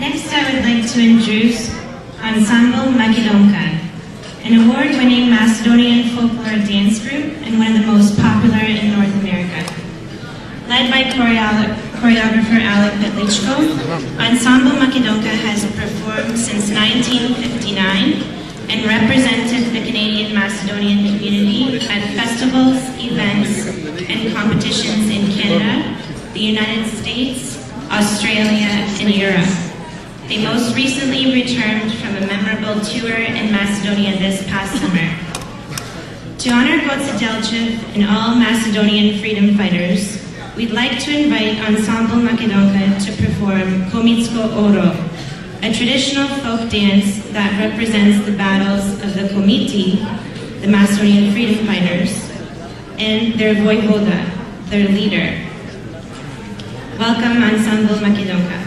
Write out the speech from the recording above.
Next, I would like to introduce Ensemble Makedonka, an award-winning Macedonian folklore dance group and one of the most popular in North America. Led by choreographer Alec Petlichko, Ensemble Makedonka has performed since 1959 and represented the Canadian Macedonian community at festivals, events, and competitions in Canada, the United States, Australia, and Europe. They most recently returned from a memorable tour in Macedonia this past summer. To honor Goce Delchev and all Macedonian freedom fighters, we'd like to invite Ensemble Makedonka to perform Komitsko Oro, a traditional folk dance that represents the battles of the Komiti, the Macedonian freedom fighters, and their voivoda, their leader. Welcome, Ensemble Makedonka.